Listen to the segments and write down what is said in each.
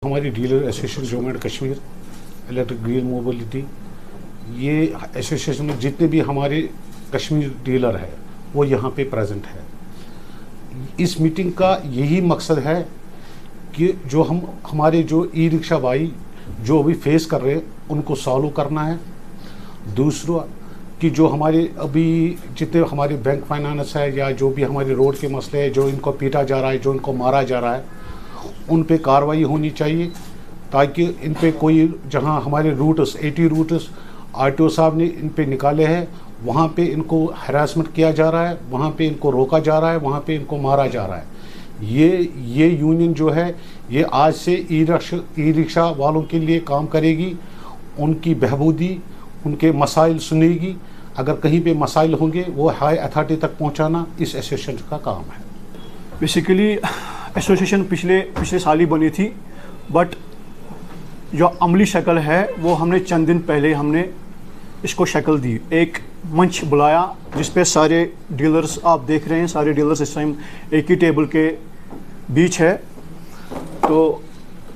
हमारी dealer association Jammu and Kashmir electric wheel mobility, ये association में जितने भी हमारे कश्मीर डीलर है वो यहाँ पे प्रेजेंट है। इस मीटिंग का यही मकसद है कि जो हमारे जो ई रिक्शा भाई जो अभी फेस कर रहे हैं उनको सॉल्व करना है। दूसरा कि जो हमारे अभी जितने हमारे बैंक फाइनेंस है या जो भी हमारे रोड के मसले हैं, जो इनको पीटा जा रहा है, जो इनको मारा जा रहा है, उन पे कार्रवाई होनी चाहिए ताकि इन पे कोई जहां हमारे रूट्स 80 रूट्स आरटीओ साहब ने इन पे निकाले हैं वहाँ पे इनको हरासमेंट किया जा रहा है, वहाँ पे इनको रोका जा रहा है, वहाँ पे इनको मारा जा रहा है। ये यूनियन जो है ये आज से ई रिक्शा वालों के लिए काम करेगी, उनकी बहबूदी, उनके मसाइल सुनेगी। अगर कहीं पे मसाइल होंगे वो हाई अथॉरिटी तक पहुंचाना इस एसोसिएशन का काम है। बेसिकली एसोसिएशन पिछले साल ही बनी थी, बट जो अमली शक्ल है वो हमने चंद दिन पहले हमने इसको शक्ल दी। एक मंच बुलाया जिस पे सारे डीलर्स, आप देख रहे हैं सारे डीलर्स इस टाइम एक ही टेबल के बीच है। तो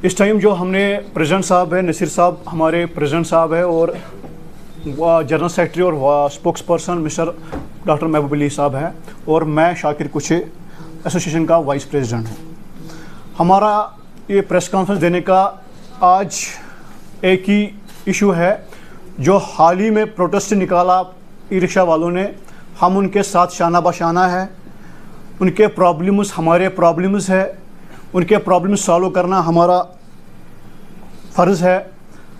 इस टाइम जो हमने प्रेसिडेंट साहब है, नसीर साहब हमारे प्रेसिडेंट साहब है, और जनरल सेक्रेटरी और स्पोक्स पर्सन मिस्टर डॉक्टर महबूब अली साहब है, और मैं शाकिर कुछ एसोसिएशन का वाइस प्रेसिडेंट हूँ। हमारा ये प्रेस कॉन्फ्रेंस देने का आज एक ही इशू है जो हाल ही में प्रोटेस्ट निकाला ई रिक्शा वालों ने। हम उनके साथ शाना बशाना है, उनके प्रॉब्लम्स हमारे प्रॉब्लम्स है, उनके प्रॉब्लम्स सॉल्व करना हमारा फ़र्ज़ है।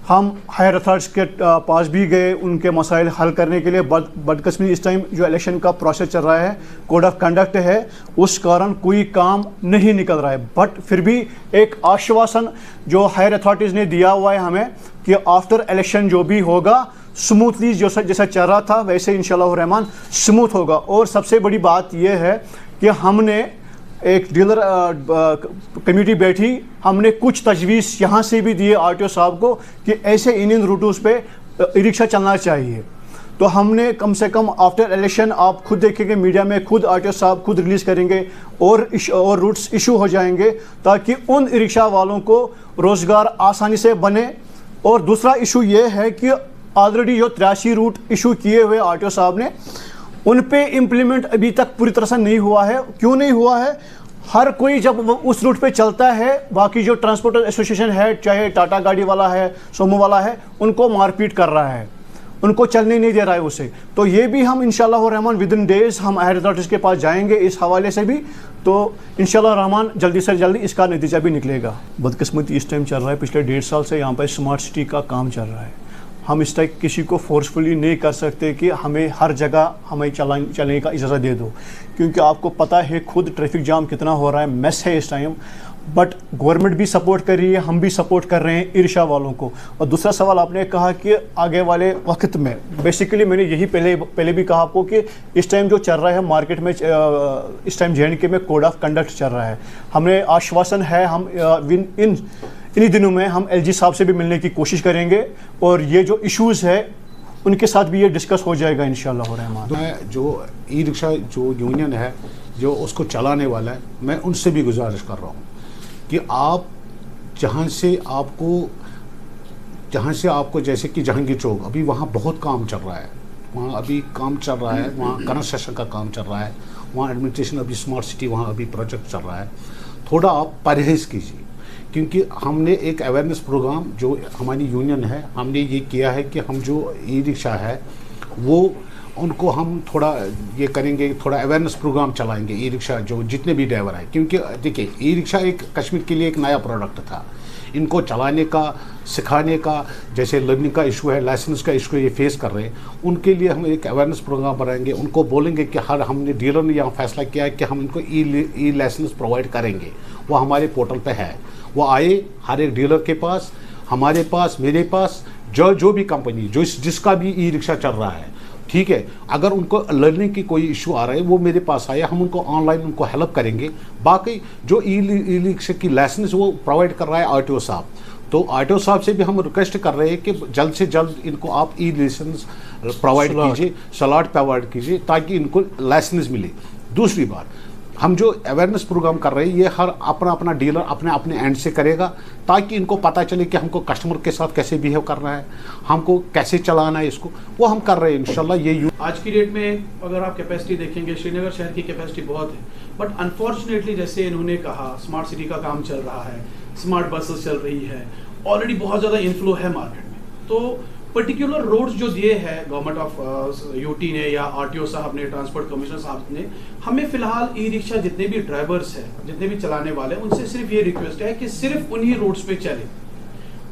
हम हायर अथॉरिटीज़ के पास भी गए उनके मसाइल हल करने के लिए। बदकिस्मती इस टाइम जो इलेक्शन का प्रोसेस चल रहा है, कोड ऑफ कंडक्ट है, उस कारण कोई काम नहीं निकल रहा है। बट फिर भी एक आश्वासन जो हायर अथॉरिटीज़ ने दिया हुआ है हमें कि आफ्टर इलेक्शन जो भी होगा स्मूथली जैसा चल रहा था वैसे इंशाल्लाह रहमान स्मूथ होगा। और सबसे बड़ी बात यह है कि हमने एक डीलर कमेटी बैठी, हमने कुछ तजवीज़ यहाँ से भी दिए आरटीओ साहब को कि ऐसे इन रूटों पे ई रिक्शा चलना चाहिए। तो हमने कम से कम आफ्टर इलेक्शन, आप खुद देखेंगे मीडिया में, खुद आरटीओ साहब खुद रिलीज़ करेंगे और रूट्स इशू हो जाएंगे ताकि उन ई रिक्शा वालों को रोज़गार आसानी से बने। और दूसरा इशू ये है कि ऑलरेडी जो 83 रूट इशू किए हुए आरटीओ साहब ने, उन पे इम्प्लीमेंट अभी तक पूरी तरह से नहीं हुआ है। क्यों नहीं हुआ है? हर कोई जब उस रूट पे चलता है, बाकी जो ट्रांसपोर्टर एसोसिएशन है, चाहे टाटा गाड़ी वाला है, सोमो वाला है, उनको मारपीट कर रहा है, उनको चलने नहीं दे रहा है उसे। तो ये भी हम इंशाल्लाह रहमान विद इन डेज हम हायर अथॉरिटीज़ के पास जाएंगे इस हवाले से भी। तो इंशाल्लाह रहमान जल्दी से जल्दी इसका नतीजा भी निकलेगा। बदकिस्मती इस टाइम चल रहा है, पिछले 1.5 साल से यहाँ पर स्मार्ट सिटी का काम चल रहा है। हम इस टाइप किसी को फोर्सफुली नहीं कर सकते कि हमें हर जगह हमें चलने का इजाज़त दे दो, क्योंकि आपको पता है खुद ट्रैफिक जाम कितना हो रहा है, मेस है इस टाइम। बट गवर्नमेंट भी सपोर्ट कर रही है, हम भी सपोर्ट कर रहे हैं ई रिक्शा वालों को। और दूसरा सवाल आपने कहा कि आगे वाले वक्त में, बेसिकली मैंने यही पहले भी कहा आपको कि इस टाइम जो चल रहा है मार्केट में, इस टाइम JNK में कोड ऑफ कंडक्ट चल रहा है। हमने आश्वासन है, हम इन्हीं दिनों में हम LG साहब से भी मिलने की कोशिश करेंगे और ये जो इश्यूज़ है उनके साथ भी ये डिस्कस हो जाएगा इंशाल्लाह रहमान। मैं जो ई रिक्शा जो यूनियन है जो उसको चलाने वाला है, मैं उनसे भी गुजारिश कर रहा हूँ कि आप जहाँ से आपको जैसे कि जहांगीर चौक, अभी वहाँ बहुत काम चल रहा है, वहाँ अभी काम चल रहा है, वहाँ कंस्ट्रक्शन का काम चल रहा है, वहाँ एडमिनिस्ट्रेशन अभी स्मार्ट सिटी वहाँ अभी प्रोजेक्ट चल रहा है। थोड़ा आप परहेज़ कीजिए, क्योंकि हमने एक अवेयरनेस प्रोग्राम जो हमारी यूनियन है हमने ये किया है कि हम जो ई रिक्शा है वो उनको हम थोड़ा ये करेंगे, थोड़ा अवेयरनेस प्रोग्राम चलाएंगे ई रिक्शा जो जितने भी ड्राइवर हैं। क्योंकि देखिए ई रिक्शा एक कश्मीर के लिए एक नया प्रोडक्ट था, इनको चलाने का, सिखाने का, जैसे लर्निंग का इशू है, लाइसेंस का इशू ये फेस कर रहे हैं, उनके लिए हम एक अवेयरनेस प्रोग्राम बनाएंगे। उनको बोलेंगे कि हर हमने डीलर ने यहाँ फैसला किया है कि हम इनको ई लाइसेंस प्रोवाइड करेंगे, वो हमारे पोर्टल पे है, वो आए हर एक डीलर के पास, हमारे पास, मेरे पास, जो भी कंपनी जिसका भी ई रिक्शा चल रहा है, ठीक है, अगर उनको लर्निंग की कोई इशू आ रहा है वो मेरे पास आया, हम उनको ऑनलाइन उनको हेल्प करेंगे। बाकी जो ई रिक्शा की लाइसेंस वो प्रोवाइड कर रहा है आरटीओ साहब, तो आरटीओ साहब से भी हम रिक्वेस्ट कर रहे हैं कि जल्द से जल्द इनको आप ई लाइसेंस प्रोवाइड कीजिए, स्लॉट प्रोवाइड कीजिए ताकि इनको लाइसेंस मिले। दूसरी बात, हम जो अवेयरनेस प्रोग्राम कर रहे हैं ये हर अपना अपना डीलर अपने अपने एंड से करेगा, ताकि इनको पता चले कि हमको कस्टमर के साथ कैसे बिहेव करना है, हमको कैसे चलाना है इसको, वो हम कर रहे हैं इंशाल्लाह। ये आज की डेट में अगर आप कैपेसिटी देखेंगे, श्रीनगर शहर की कैपेसिटी बहुत है, बट अनफॉर्चुनेटली जैसे इन्होंने कहा स्मार्ट सिटी का काम चल रहा है, स्मार्ट बसेस चल रही है, ऑलरेडी बहुत ज़्यादा इन्फ्लो है मार्केट में। तो पर्टिकुलर रोड्स जो दिए हैं गवर्नमेंट ऑफ यूटी ने या आरटीओ साहब ने, ट्रांसपोर्ट कमिश्नर साहब ने, हमें फिलहाल ई रिक्शा जितने भी ड्राइवर्स हैं, जितने भी चलाने वाले हैं, उनसे सिर्फ ये रिक्वेस्ट है कि सिर्फ उन्हीं रोड्स पे चले।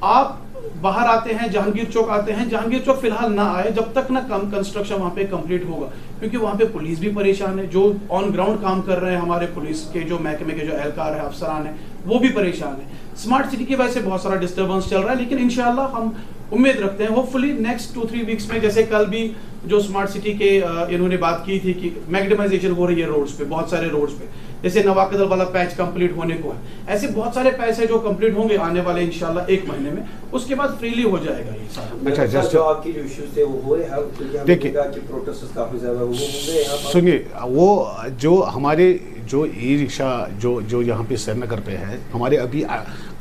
आप बाहर आते हैं, जहांगीर चौक आते हैं, जहांगीर चौक फिलहाल ना आए जब तक ना कंस्ट्रक्शन वहाँ पे कंप्लीट होगा, क्योंकि वहाँ पे पुलिस भी परेशान है, जो ऑन ग्राउंड काम कर रहे हैं हमारे पुलिस के जो महकमे के जो एहलकार है, अफसरान है, वो भी परेशान है। स्मार्ट सिटी की वजह से बहुत सारा डिस्टर्बेंस चल रहा है, लेकिन इंशाल्लाह हम उम्मीद रखते हैं होपफुली नेक्स्ट 2-3 वीक्स में, जैसे कल भी जो स्मार्ट सिटी के इन्होंने बात की थी कि मैग्नेटाइजेशन हो रही है रोड्स पे, बहुत सारे रोड्स पे, जैसे नवाकदल वाला पैच कंप्लीट होने को है, ऐसे बहुत सारे पैच है जो कंप्लीट होंगे आने वाले इंशाल्लाह 1 महीने में, उसके बाद फ्रीली हो जाएगा ये सारा। अच्छा, जस्ट जो आपकी जो इश्यूज थे वो हो रहे हैं, देखिए प्रोटेस्ट काफी ज्यादा वो होंगे यहाँ पर। सुनिए, वो जो हमारे जो ई रिक्शा जो यहाँ पे श्रीनगर पे है, हमारे अभी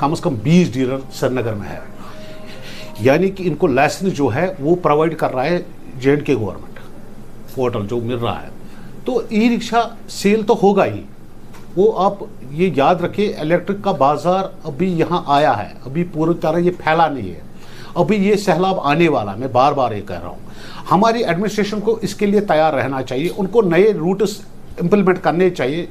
कम से कम 20 डीलर श्रीनगर में है, यानी कि इनको लाइसेंस जो है वो प्रोवाइड कर रहा है J&K गवर्नमेंट पोर्टल जो मिल रहा है। तो ई रिक्शा सेल तो होगा ही, वो आप ये याद रखिए, इलेक्ट्रिक का बाजार अभी यहाँ आया है, अभी पूरी तरह ये फैला नहीं है, अभी ये सैलाब आने वाला, मैं बार बार ये कह रहा हूँ। हमारी एडमिनिस्ट्रेशन को इसके लिए तैयार रहना चाहिए, उनको नए रूट्स इम्प्लीमेंट करने चाहिए,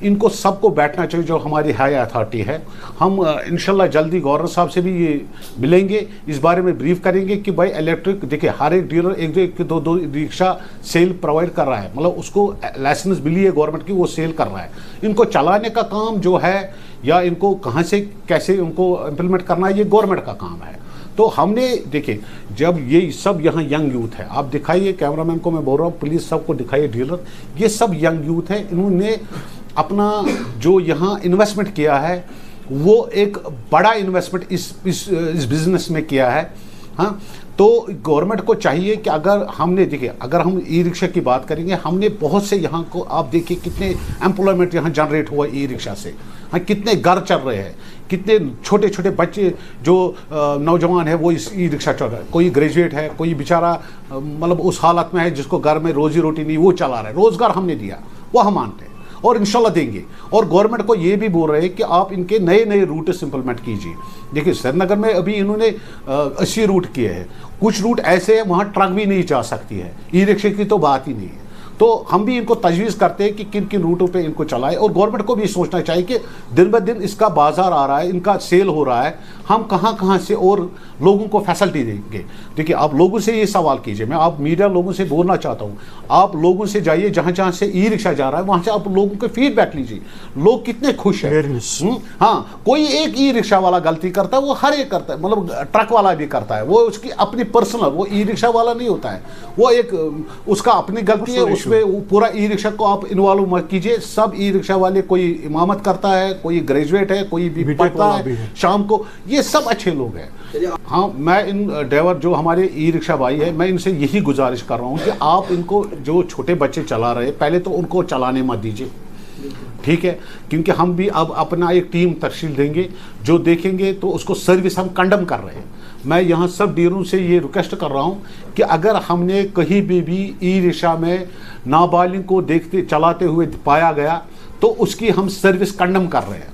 इनको सबको बैठना चाहिए जो हमारी हाई अथॉरिटी है। हम इंशाल्लाह जल्दी गवर्नर साहब से भी ये मिलेंगे, इस बारे में ब्रीफ करेंगे कि भाई इलेक्ट्रिक, देखिए हर एक डीलर एक दो रिक्शा सेल प्रोवाइड कर रहा है, मतलब उसको लाइसेंस मिली है गवर्नमेंट की, वो सेल कर रहा है। इनको चलाने का काम जो है या इनको कहाँ से कैसे उनको इम्प्लीमेंट करना है, ये गवर्नमेंट का काम है। तो हमने देखिए, जब ये सब यहाँ यंग यूथ है, आप दिखाइए कैमरामैन को, मैं बोल रहा हूँ प्लीज़ सबको दिखाइए, डीलर ये सब यंग यूथ है, इन्होंने अपना जो यहाँ इन्वेस्टमेंट किया है वो एक बड़ा इन्वेस्टमेंट इस बिज़नेस में किया है। हाँ, तो गवर्नमेंट को चाहिए कि अगर हमने देखिए, अगर हम ई रिक्शा की बात करेंगे, हमने बहुत से यहाँ को आप देखिए कितने एम्प्लॉयमेंट यहाँ जनरेट हुआ ई रिक्शा से। हाँ, कितने घर चल रहे हैं, कितने छोटे छोटे बच्चे जो नौजवान है वो इस ई रिक्शा चल रहा है, कोई ग्रेजुएट है, कोई बेचारा मतलब उस हालत में है जिसको घर में रोजी रोटी नहीं, वो चला रहा है। रोज़गार हमने दिया, वो हम मानते हैं और इंशाल्लाह देंगे। और गवर्नमेंट को ये भी बोल रहे हैं कि आप इनके नए नए रूट्स इंप्लीमेंट कीजिए। देखिए श्रीनगर में अभी इन्होंने 80 रूट किए हैं, कुछ रूट ऐसे हैं वहाँ ट्रक भी नहीं जा सकती है, ई रिक्शे की तो बात ही नहीं है। तो हम भी इनको तजवीज़ करते हैं कि किन किन रूटों पे इनको चलाएं, और गवर्नमेंट को भी सोचना चाहिए कि दिन ब दिन इसका बाजार आ रहा है, इनका सेल हो रहा है, हम कहाँ कहाँ से और लोगों को फैसिलिटी देंगे। देखिए, आप लोगों से ये सवाल कीजिए, मैं आप मीडिया लोगों से बोलना चाहता हूँ, आप लोगों से जाइए जहाँ जहाँ से ई रिक्शा जा रहा है, वहाँ से आप लोगों के फीडबैक लीजिए, लोग कितने खुश हैं। हाँ, कोई एक ई रिक्शा वाला गलती करता है, वो हर एक करता है, मतलब ट्रक वाला भी करता है, वो उसकी अपनी पर्सनल, वो ई रिक्शा वाला नहीं होता है, वो एक उसका अपनी गलती है, उसमें पूरा ई रिक्शा को आप इन्वॉल्व मत कीजिए। सब ई रिक्शा वाले, कोई इमामत करता है, कोई ग्रेजुएट है, कोई भी पढ़ता है शाम को, ये सब अच्छे लोग हैं। हाँ, मैं इन ड्राइवर जो हमारे ई रिक्शा भाई है, मैं इनसे यही गुजारिश कर रहा हूँ कि आप इनको, जो छोटे बच्चे चला रहे हैं, पहले तो उनको चलाने मत दीजिए, ठीक है, क्योंकि हम भी अब अपना एक टीम तश्कील देंगे, जो देखेंगे तो उसको सर्विस हम कंडम कर रहे हैं। मैं यहाँ सब डीलरों से ये रिक्वेस्ट कर रहा हूँ कि अगर हमने कहीं भी ई रिक्शा में नाबालिग को देखते चलाते हुए पाया गया तो उसकी हम सर्विस कंडम कर रहे हैं,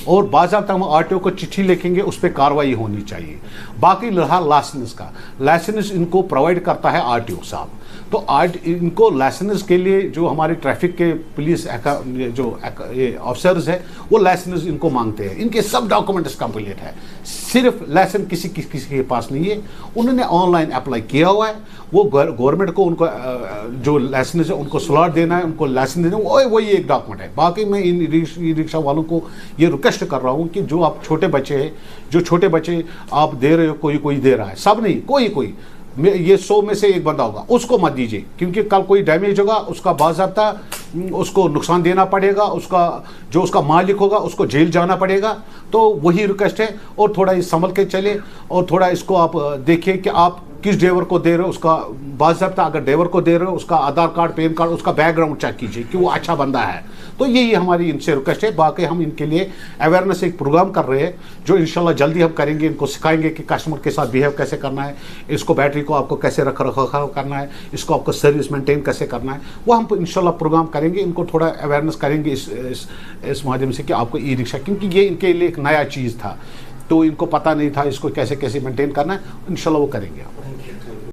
और बाज़ाब्ता हम आरटीओ को चिट्ठी लिखेंगे, उस पर कार्रवाई होनी चाहिए। बाकी रहा लाइसेंस का, लाइसेंस इनको प्रोवाइड करता है आरटीओ साहब, तो इनको लाइसेंस के लिए जो हमारे ट्रैफिक के पुलिस जो ऑफिसर्स है वो लाइसेंस इनको मांगते हैं, इनके सब डॉक्यूमेंट्स कंप्लीट है, सिर्फ लाइसेंस किसी के पास नहीं है, उन्होंने ऑनलाइन अप्लाई किया हुआ है, वो गवर्नमेंट को उनको जो लाइसेंस है उनको स्लॉट देना है, उनको लाइसेंस देना है, वही एक डॉक्यूमेंट है। बाकी मैं इन ई रिक्शा वालों को ये रिक्वेस्ट कर रहा हूँ कि जो आप छोटे बच्चे हैं, जो छोटे बच्चे आप दे रहे हो, कोई दे रहा है, सब नहीं, कोई ये 100 में से एक बंदा होगा, उसको मत दीजिए, क्योंकि कल कोई डैमेज होगा, उसका बाज़ाब्ता उसको नुकसान देना पड़ेगा, उसका मालिक होगा उसको जेल जाना पड़ेगा। तो वही रिक्वेस्ट है, और थोड़ा इस संभल के चले, और थोड़ा इसको आप देखिए कि आप किस ड्राइवर को दे रहे हो उसका बाज़ाब्ता, अगर ड्राइवर को दे रहे हो उसका आधार कार्ड, पैन कार्ड, उसका बैकग्राउंड चेक कीजिए कि वो अच्छा बंदा है। तो यही हमारी इनसे रिक्वेस्ट है। बाकी हम इनके लिए अवेयरनेस एक प्रोग्राम कर रहे हैं जो इंशाल्लाह जल्दी हम करेंगे। इनको सिखाएंगे कि कस्टमर के साथ बिहेव कैसे करना है, इसको बैटरी को आपको कैसे रख रखाव करना है, इसको आपको सर्विस मेंटेन कैसे करना है, वो हम इंशाल्लाह प्रोग्राम करेंगे। इनको थोड़ा अवेयरनेस करेंगे इस माध्यम से कि आपको ई रिक्शा, क्योंकि ये इनके लिए एक नया चीज़ था तो इनको पता नहीं था इसको कैसे कैसे मेंटेन करना है। इंशाल्लाह वो करेंगे आप।